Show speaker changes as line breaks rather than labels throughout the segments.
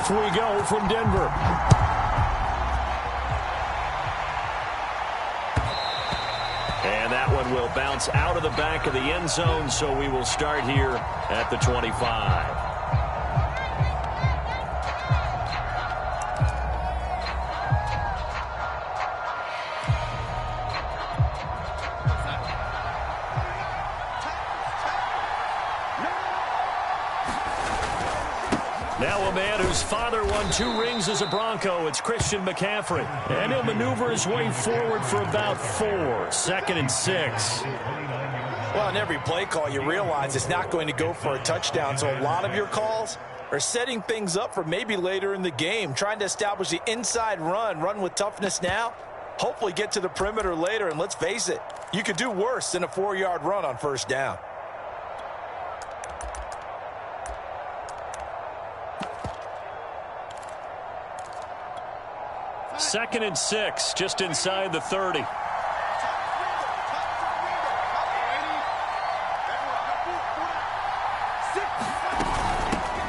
Off we go from Denver. And that one will bounce out of the back of the end zone, so we will start here at the 25. Now a man whose father won 2 rings as a Bronco, it's Christian McCaffrey. And he'll maneuver his way forward for about 4. 2nd and 6.
Well, in every play call, you realize it's not going to go for a touchdown. So a lot of your calls are setting things up for maybe later in the game, trying to establish the inside run with toughness now, hopefully get to the perimeter later. And let's face it, you could do worse than a 4-yard run on first down.
Second and 6, just inside the 30.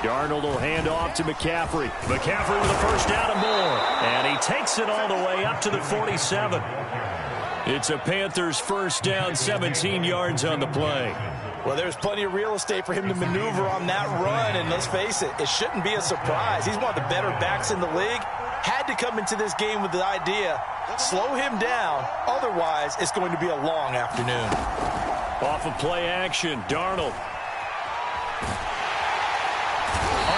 Darnold will hand off to McCaffrey. McCaffrey with a first down and more. And he takes it all the way up to the 47. It's a Panthers first down, 17 yards on the play.
Well, there's plenty of real estate for him to maneuver on that run. And let's face it, it shouldn't be a surprise. He's one of the better backs in the league. Had to come into this game with the idea, slow him down. Otherwise, it's going to be a long afternoon.
Off of play action, Darnold.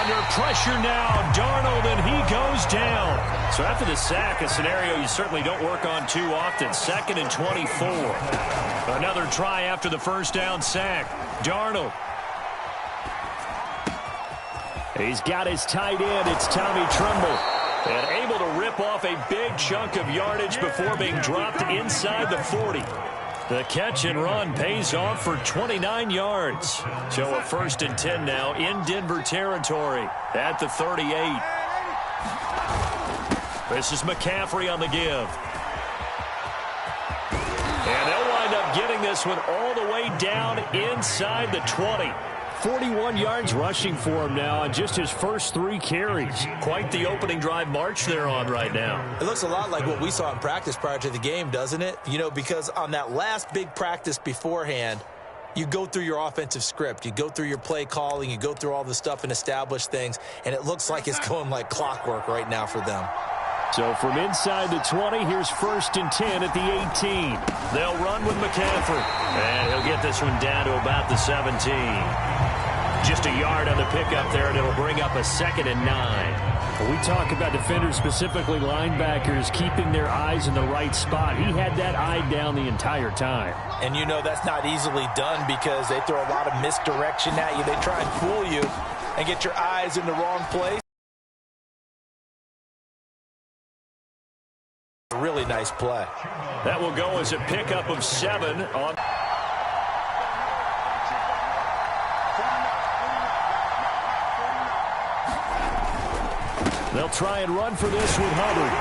Under pressure now, Darnold, and he goes down. So after the sack, a scenario you certainly don't work on too often. 2nd and 24. Another try after the first down sack. Darnold. He's got his tight end. It's Tommy Tremble. And able to rip off a big chunk of yardage before being dropped inside the 40. The catch and run pays off for 29 yards. So a 1st and 10 now in Denver territory at the 38. This is McCaffrey on the give. And they'll wind up getting this one all the way down inside the 20. 41 yards rushing for him now on just his first 3 carries. Quite the opening drive march they're on right now.
It looks a lot like what we saw in practice prior to the game, doesn't it? You know, because on that last big practice beforehand, you go through your offensive script. You go through your play calling. You go through all the stuff and establish things. And it looks like it's going like clockwork right now for them.
So from inside the 20, here's 1st and 10 at the 18. They'll run with McCaffrey. And he'll get this one down to about the 17. Just a yard on the pickup there, and it'll bring up a 2nd and 9. We talk about defenders, specifically linebackers, keeping their eyes in the right spot. He had that eye down the entire time.
And you know that's not easily done because they throw a lot of misdirection at you. They try and fool you and get your eyes in the wrong place. A really nice play.
That will go as a pickup of 7 on... They'll try and run for this with Hubbard.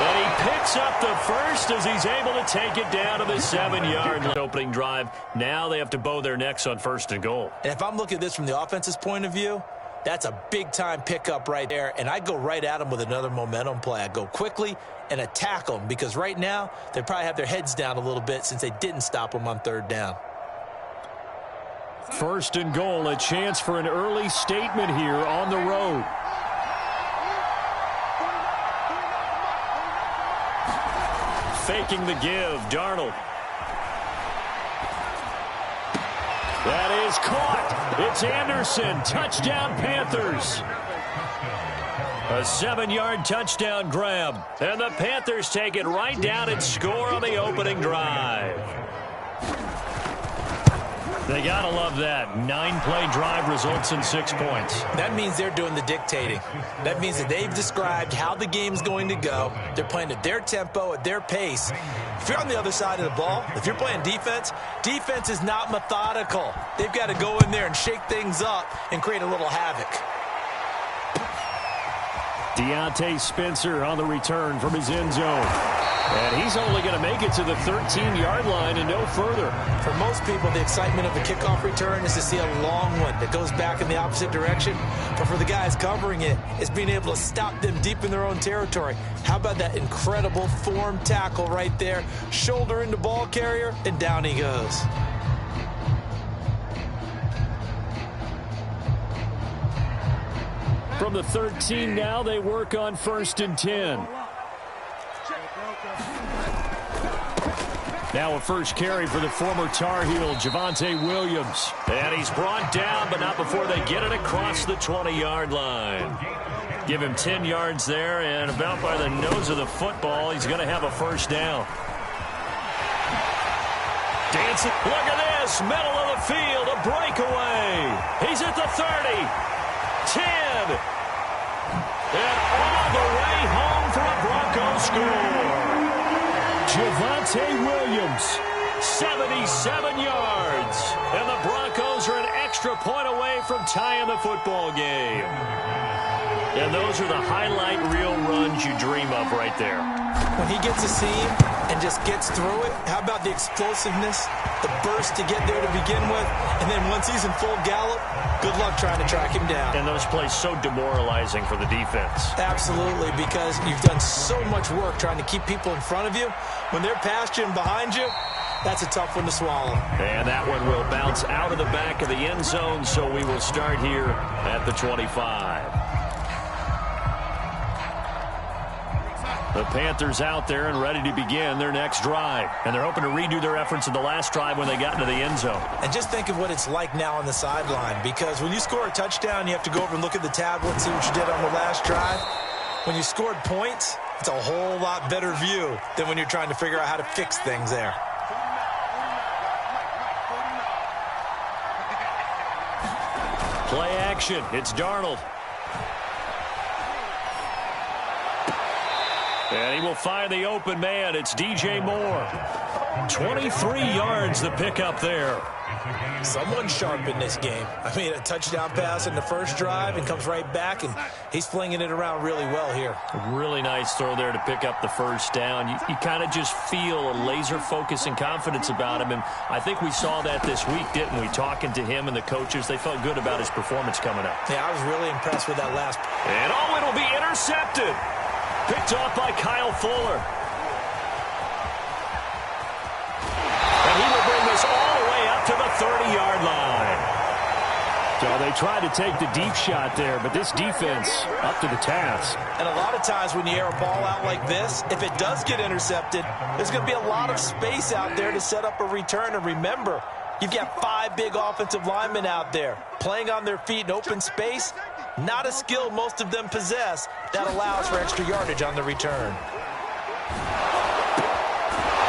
And he picks up the first as he's able to take it down to the 7-yard opening drive. Now they have to bow their necks on 1st and goal.
And if I'm looking at this from the offense's point of view, that's a big-time pickup right there. And I go right at them with another momentum play. I go quickly and attack them because right now they probably have their heads down a little bit since they didn't stop them on 3rd down.
1st and goal, a chance for an early statement here on the road. Faking the give, Darnold. That is caught. It's Anderson. Touchdown, Panthers. A 7-yard touchdown grab. And the Panthers take it right down and score on the opening drive. They gotta love that. 9-play drive results in 6 points.
That means they're doing the dictating. That means that they've described how the game's going to go. They're playing at their tempo, at their pace. If you're on the other side of the ball, if you're playing defense, defense is not methodical. They've got to go in there and shake things up and create a little havoc.
Deontay Spencer on the return from his end zone. And he's only going to make it to the 13-yard line and no further.
For most people, the excitement of a kickoff return is to see a long one that goes back in the opposite direction. But for the guys covering it, it's being able to stop them deep in their own territory. How about that incredible form tackle right there? Shoulder into ball carrier, and down he goes.
From the 13 now, they work on 1st and 10. Now a first carry for the former Tar Heel, Javonte Williams. And he's brought down, but not before they get it across the 20-yard line. Give him 10 yards there, and about by the nose of the football, he's going to have a first down. Dancing. Look at this. Middle of the field, a breakaway. He's at the 30. 10. And all the way home for a Broncos score. Javonte Williams, 77 yards. And the Broncos are an extra point away from tying the football game. And those are the highlight reel runs you dream of right there.
When he gets a seam and just gets through it, how about the explosiveness, the burst to get there to begin with, and then once he's in full gallop, good luck trying to track him down.
And those plays so demoralizing for the defense.
Absolutely, because you've done so much work trying to keep people in front of you. When they're past you and behind you, that's a tough one to swallow.
And that one will bounce out of the back of the end zone, so we will start here at the 25. The Panthers out there and ready to begin their next drive. And they're hoping to redo their efforts in the last drive when they got into the end zone.
And just think of what it's like now on the sideline, because when you score a touchdown, you have to go over and look at the tablet, see what you did on the last drive. When you scored points, it's a whole lot better view than when you're trying to figure out how to fix things there.
Play action. It's Darnold. And he will find the open man. It's DJ Moore. 23 yards the pickup there.
Someone sharp in this game. I mean, a touchdown pass in the first drive and comes right back, and he's flinging it around really well here.
A really nice throw there to pick up the first down. You kind of just feel a laser focus and confidence about him, and I think we saw that this week, didn't we? Talking to him and the coaches, they felt good about his performance coming up.
Yeah, I was really impressed with that last.
And oh, it'll be intercepted. Picked off by Kyle Fuller. And he will bring this all the way up to the 30-yard line. So they tried to take the deep shot there, but this defense up to the task.
And a lot of times when you air a ball out like this, if it does get intercepted, there's going to be a lot of space out there to set up a return. And remember, you've got 5 big offensive linemen out there playing on their feet in open space. Not a skill most of them possess that allows for extra yardage on the return.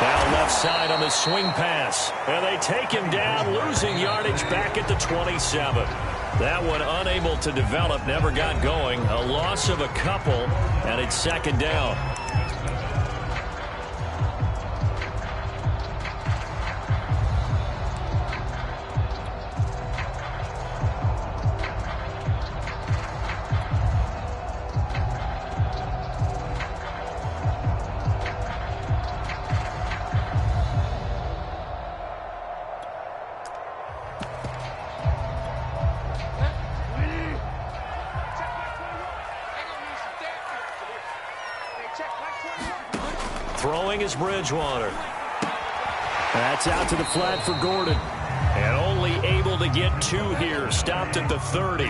Now left side on the swing pass. And they take him down, losing yardage back at the 27. That one unable to develop, never got going. A loss of a couple, and it's second down. Throwing is Bridgewater. That's out to the flat for Gordon. And only able to get 2 here. Stopped at the 30.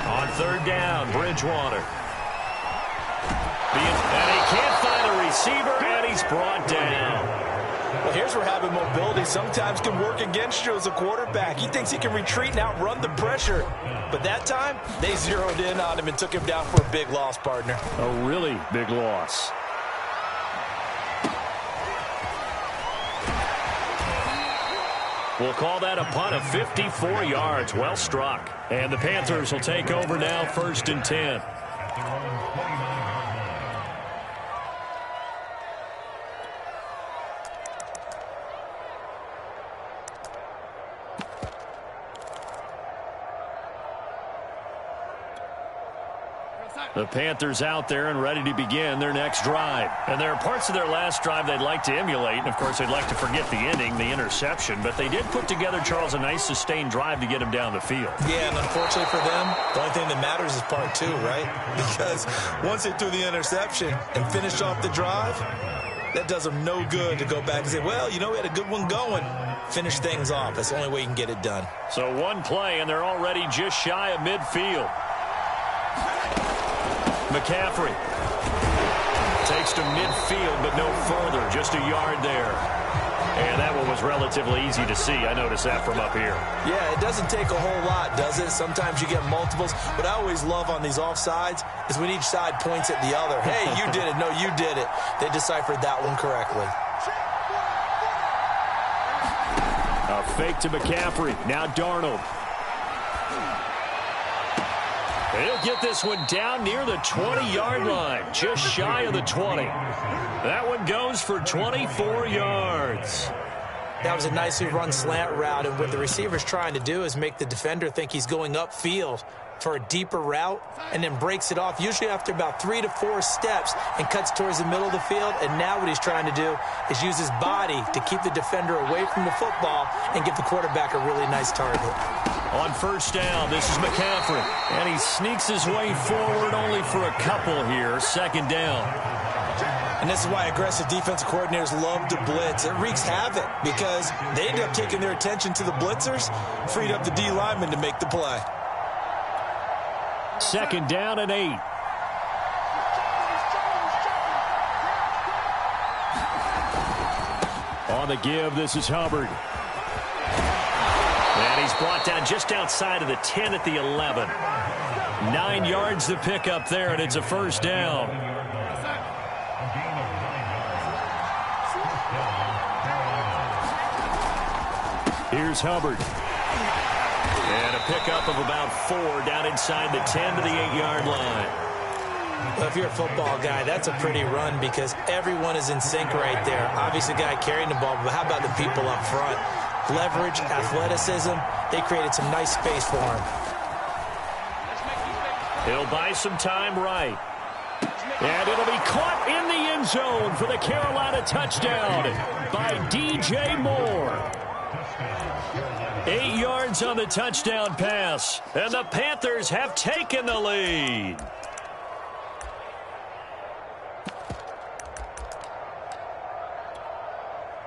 On third down, Bridgewater. And he can't find a receiver, and he's brought down.
Well, here's where having mobility sometimes can work against you as a quarterback. He thinks he can retreat and outrun the pressure. But that time, they zeroed in on him and took him down for a big loss, partner.
A really big loss. We'll call that a punt of 54 yards. Well struck. And the Panthers will take over now, 1st and 10. The Panthers out there and ready to begin their next drive. And there are parts of their last drive they'd like to emulate. And, of course, they'd like to forget the ending, the interception. But they did put together, Charles, a nice sustained drive to get him down the field.
Yeah, and unfortunately for them, the only thing that matters is part two, right? Because once they threw the interception and finished off the drive, that does them no good to go back and say, well, you know, we had a good one going. Finish things off. That's the only way you can get it done.
So one play, and they're already just shy of midfield. McCaffrey takes to midfield, but no further, just a yard there. And that one was relatively easy to see. I noticed that from up here.
Yeah, it doesn't take a whole lot, does it? Sometimes you get multiples. What I always love on these offsides is when each side points at the other. Hey, you did it. No, you did it. They deciphered that one correctly.
A fake to McCaffrey. Now Darnold. He'll get this one down near the 20-yard line, just shy of the 20. That one goes for 24 yards.
That was a nicely run slant route, and what the receiver's trying to do is make the defender think he's going upfield for a deeper route and then breaks it off, usually after about 3 to 4 steps, and cuts towards the middle of the field. And now what he's trying to do is use his body to keep the defender away from the football and give the quarterback a really nice target.
On first down, this is McCaffrey. And he sneaks his way forward only for a couple here. Second down.
And this is why aggressive defensive coordinators love to blitz. It wreaks havoc because they end up taking their attention to the blitzers, freed up the D lineman to make the play.
Second down and 8. On the give, this is Hubbard. And he's brought down just outside of the 10 at the 11. 9 yards to pick up there, and it's a first down. Here's Hubbard. And a pickup of about 4 down inside the 10 to the 8-yard line.
Well, if you're a football guy, that's a pretty run because everyone is in sync right there. Obviously, the guy carrying the ball, but how about the people up front? Leverage, athleticism, they created some nice space for him.
He'll buy some time right. And it'll be caught in the end zone for the Carolina touchdown by DJ Moore. 8 yards on the touchdown pass, and the Panthers have taken the lead.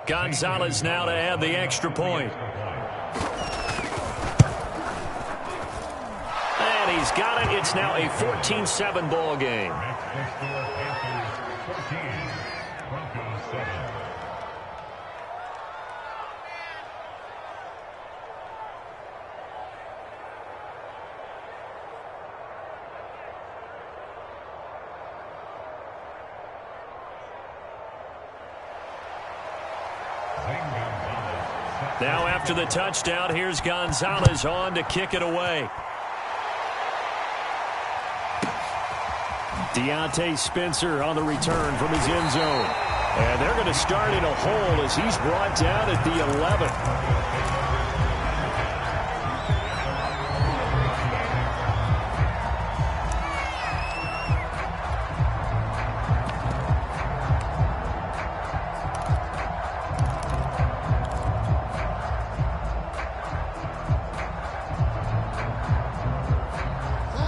Gonzalez now to add the extra point. And he's got it. It's now a 14-7 ball game. Now after the touchdown, here's Gonzalez on to kick it away. Deontay Spencer on the return from his end zone. And they're going to start in a hole as he's brought down at the 11.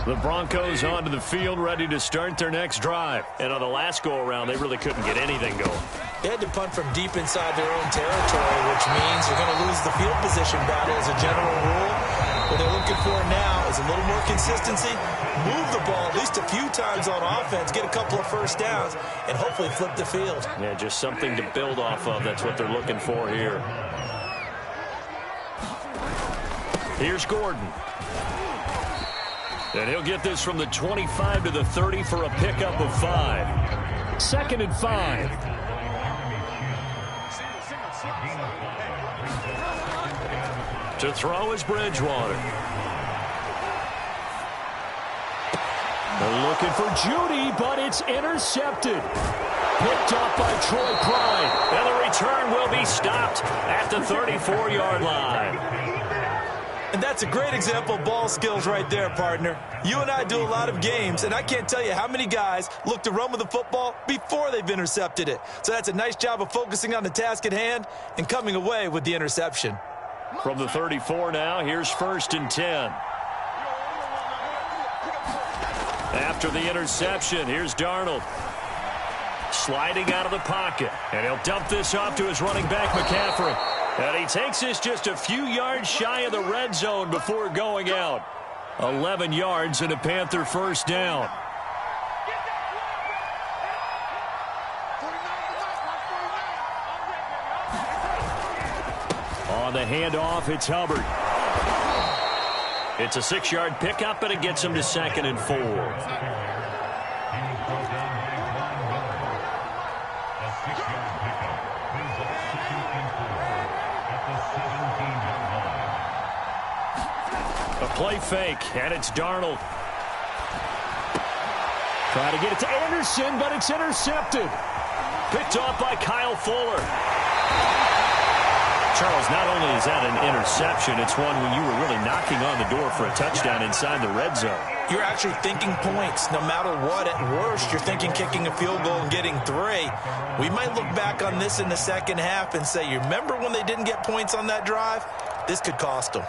The Broncos onto the field, ready to start their next drive. And on the last go-around, they really couldn't get anything going.
They had to punt from deep inside their own territory, which means they're going to lose the field position battle as a general rule. What they're looking for now is a little more consistency, move the ball at least a few times on offense, get a couple of first downs, and hopefully flip the field.
Yeah, just something to build off of. That's what they're looking for here. Here's Gordon. And he'll get this from the 25 to the 30 for a pickup of 5. Second and 5. To throw is Bridgewater. They're looking for Judy, but it's intercepted. Picked up by Troy Pride. And the return will be stopped at the 34-yard line.
And that's a great example of ball skills right there, partner. You and I do a lot of games, and I can't tell you how many guys look to run with the football before they've intercepted it. So that's a nice job of focusing on the task at hand and coming away with the interception.
From the 34 now, here's 1st and 10. After the interception, here's Darnold. Sliding out of the pocket, and he'll dump this off to his running back, McCaffrey. And he takes this just a few yards shy of the red zone before going out. 11 yards and a Panther first down. On the handoff, it's Hubbard. It's a 6-yard pickup, and it gets him to 2nd and 4. Play fake, and it's Darnold. Trying to get it to Anderson, but it's intercepted. Picked off by Kyle Fuller. Charles, not only is that an interception, it's one when you were really knocking on the door for a touchdown inside the red zone.
You're actually thinking points. No matter what, at worst, you're thinking kicking a field goal and getting 3. We might look back on this in the second half and say, you remember when they didn't get points on that drive? This could cost them.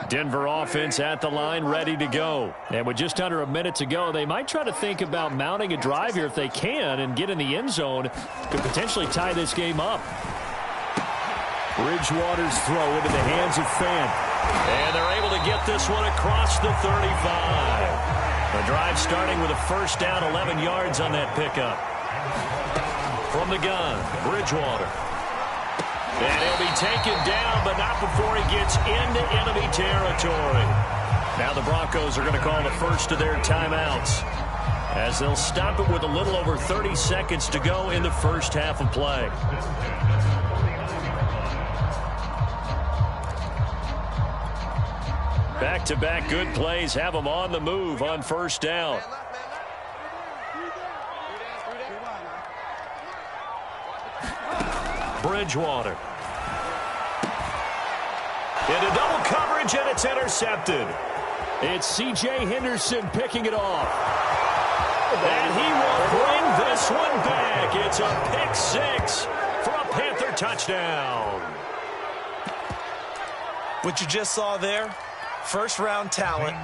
Denver offense at the line, ready to go. And with just under a minute to go, they might try to think about mounting a drive here if they can and get in the end zone. Could potentially tie this game up. Bridgewater's throw into the hands of Fant. And they're able to get this one across the 35. The drive starting with a first down, 11 yards on that pickup. From the gun, Bridgewater. And he'll be taken down, but not before he gets into enemy territory. Now the Broncos are going to call the first of their timeouts, as they'll stop it with a little over 30 seconds to go in the first half of play. Back-to-back good plays have them on the move on first down. Bridgewater. Into double coverage, and it's intercepted. It's C.J. Henderson picking it off. And he will bring this one back. It's a pick 6 for a Panther touchdown.
What you just saw there, first-round talent,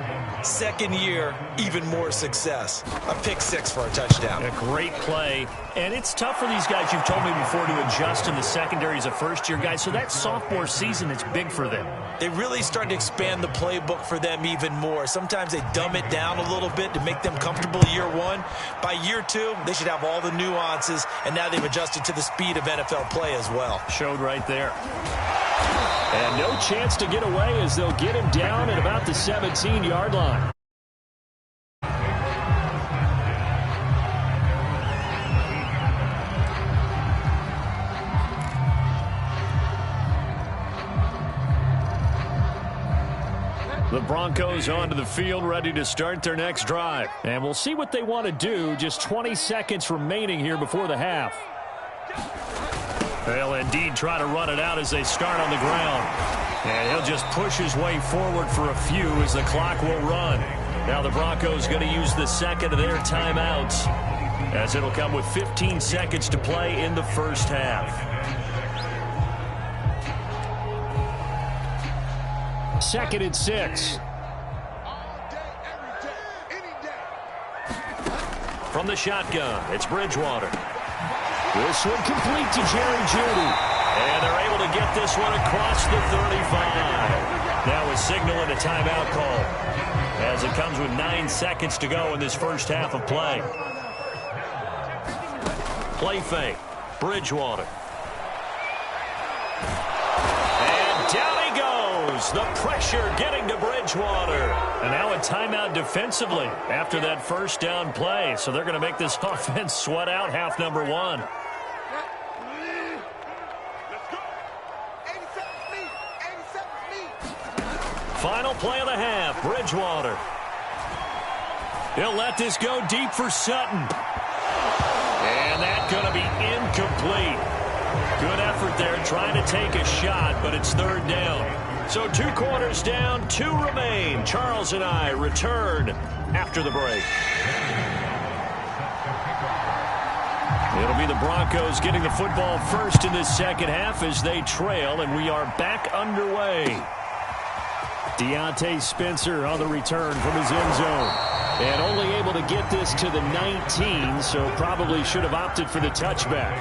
second year, even more success. A pick 6 for a touchdown.
A great play. And it's tough for these guys, you've told me before, to adjust in the secondary as a first-year guy. So that sophomore season is big for them.
They really start to expand the playbook for them even more. Sometimes they dumb it down a little bit to make them comfortable year 1. By year 2, they should have all the nuances, and now they've adjusted to the speed of NFL play as well.
Showed right there. And no chance to get away as they'll get him down at about the 17-yard line. The Broncos onto the field, ready to start their next drive. And we'll see what they want to do. Just 20 seconds remaining here before the half. They'll indeed try to run it out as they start on the ground. And he'll just push his way forward for a few as the clock will run. Now the Broncos going to use the second of their timeouts, as it'll come with 15 seconds to play in the first half. Second and 6. From the shotgun, it's Bridgewater. This one complete to Jerry Jeudy. And they're able to get this one across the 35. Now a signal and a timeout call, as it comes with 9 seconds to go in this first half of play. Play fake. Bridgewater. And down he goes. The pressure getting to Bridgewater. And now a timeout defensively after that first down play. So they're going to make this offense sweat out half number 1. Final play of the half, Bridgewater. He'll let this go deep for Sutton. And that's going to be incomplete. Good effort there trying to take a shot, but it's third down. So 2 quarters down, 2 remain. Charles and I return after the break. It'll be the Broncos getting the football first in this second half as they trail, and we are back underway. Deontay Spencer on the return from his end zone. And only able to get this to the 19, so probably should have opted for the touchback.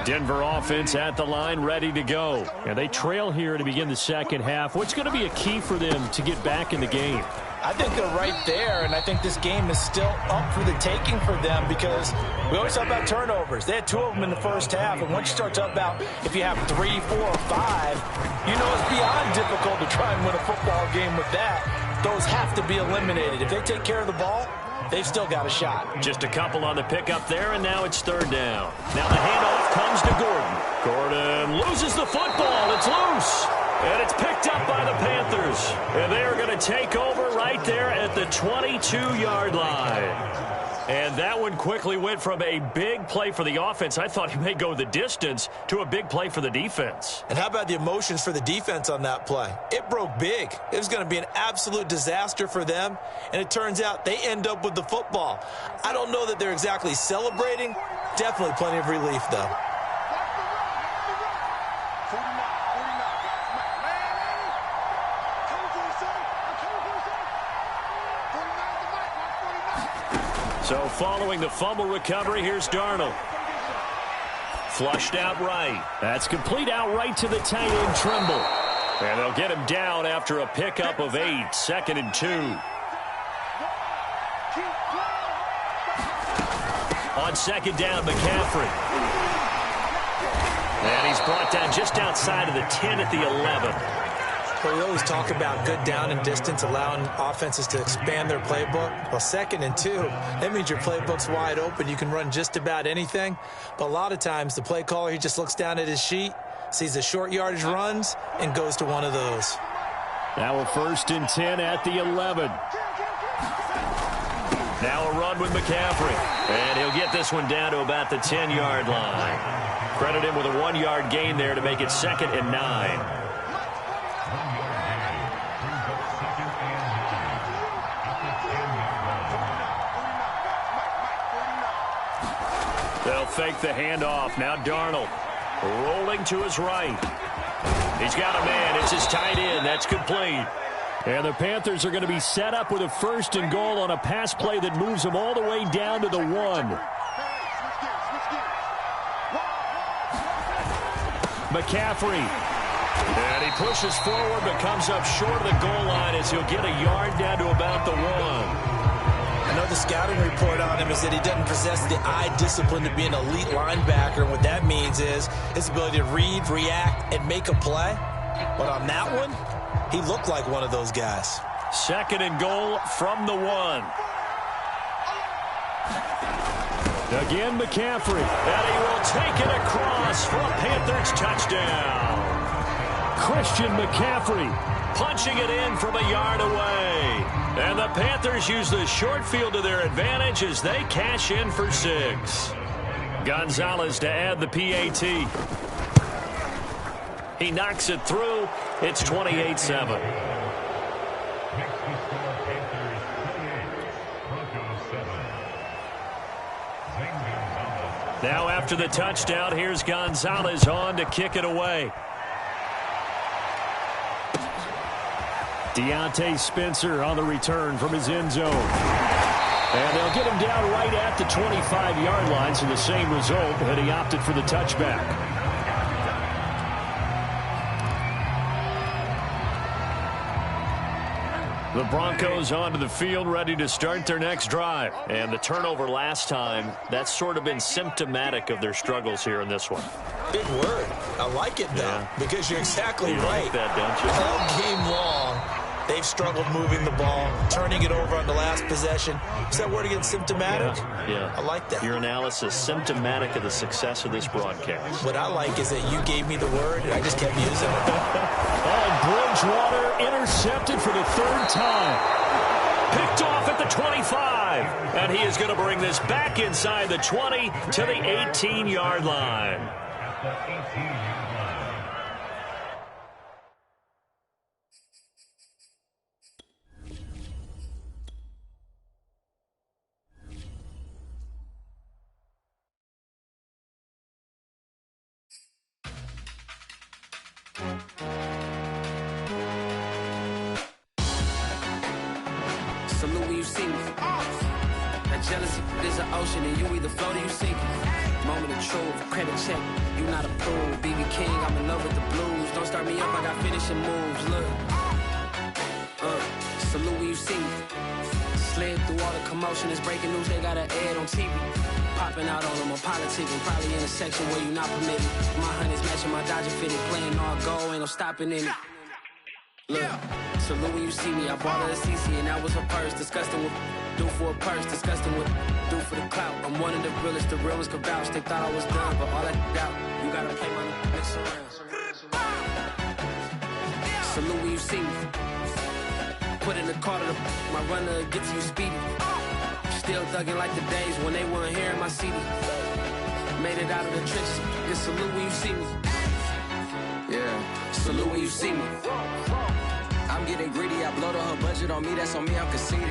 Denver offense at the line, ready to go. And they trail here to begin the second half. What's going to be a key for them to get back in the game?
I think they're right there, and I think this game is still up for the taking for them because we always talk about turnovers. They had 2 of them in the first half, and once you start talking about if you have 3, 4, or 5, you know it's beyond difficult to try and win a football game with that. Those have to be eliminated. If they take care of the ball, they've still got a shot.
Just a couple on the pickup there, and now it's third down. Now the handoff comes to Gordon. Gordon loses the football. It's loose. And it's picked up by the Panthers. And they are going to take over right there at the 22-yard line. And that one quickly went from a big play for the offense, I thought he may go the distance, to a big play for the defense.
And how about the emotions for the defense on that play? It broke big. It was going to be an absolute disaster for them, and it turns out they end up with the football. I don't know that they're exactly celebrating. Definitely plenty of relief, though.
So following the fumble recovery, here's Darnold. Flushed out right. That's complete out right to the tight end, Trimble. And they'll get him down after a pickup of 8, 2nd and 2. On second down, McCaffrey. And he's brought down just outside of the 10 at the 11.
Well, we always talk about good down and distance, allowing offenses to expand their playbook. Well, 2nd and 2, that means your playbook's wide open. You can run just about anything. But a lot of times, the play caller, he just looks down at his sheet, sees the short yardage runs, and goes to one of those.
Now a 1st and 10 at the 11. Now a run with McCaffrey. And he'll get this one down to about the 10-yard line. Credit him with a 1-yard gain there to make it 2nd and 9. They'll fake the handoff. Now Darnold rolling to his right. He's got a man. It's his tight end. That's complete. And the Panthers are going to be set up with a 1st and goal on a pass play that moves them all the way down to the 1. McCaffrey. And he pushes forward but comes up short of the goal line as he'll get a yard down to about the 1.
I know the scouting report on him is that he doesn't possess the eye discipline to be an elite linebacker. And what that means is his ability to read, react, and make a play. But on that one, he looked like one of those guys.
2nd and goal from the 1. Again, McCaffrey. And he will take it across for a Panthers touchdown. Christian McCaffrey punching it in from a yard away. And the Panthers use the short field to their advantage as they cash in for 6. Gonzalez to add the PAT. He knocks it through. It's 28-7. Now after the touchdown, here's Gonzalez on to kick it away. Deontay Spencer on the return from his end zone. And they'll get him down right at the 25-yard line, so the same result, but he opted for the touchback. The Broncos onto the field, ready to start their next drive. And the turnover last time, that's sort of been symptomatic of their struggles here in this one.
Big word. I like it, though, because you're exactly right.
Like that, don't you?
All game long, they've struggled moving the ball, turning it over on the last possession. Is that word again, symptomatic?
Yeah.
I like that.
Your analysis, symptomatic of the success of this broadcast.
What I like is that you gave me the word, and I just kept using it.
And Bridgewater intercepted for the third time. Picked off at the 25. And he is going to bring this back inside the 20 to the 18-yard line.
Salute when you see me. That jealousy is an ocean, and you either float or you sink. Moment of truth, credit check, you not approved. BB King, I'm in love with the blues. Don't start me up, I got finishing moves. Look, salute when you see me. Slid through all the commotion, it's breaking news, they got an ad on TV. Popping out on them, I'm politicking, probably in a section where you not permitted. My honey's matching my Dodger fitted, playing all go, ain't no stopping in it. Look, salute when you see me. I bought her a CC and that was her purse. Disgusting with do for a purse. Disgusting with do for the clout. I'm one of the realest could vouch. They thought I was done, but all I doubt. You gotta play my mix around. Salute when you see me. Put in the car to my runner, get to you speedy. Still thugging like the days when they weren't here in my CD. Made it out of the trenches. Just salute when you see me. Yeah, salute when you see me. I'm getting greedy, I blow to her budget on me, that's on me, I'm conceited.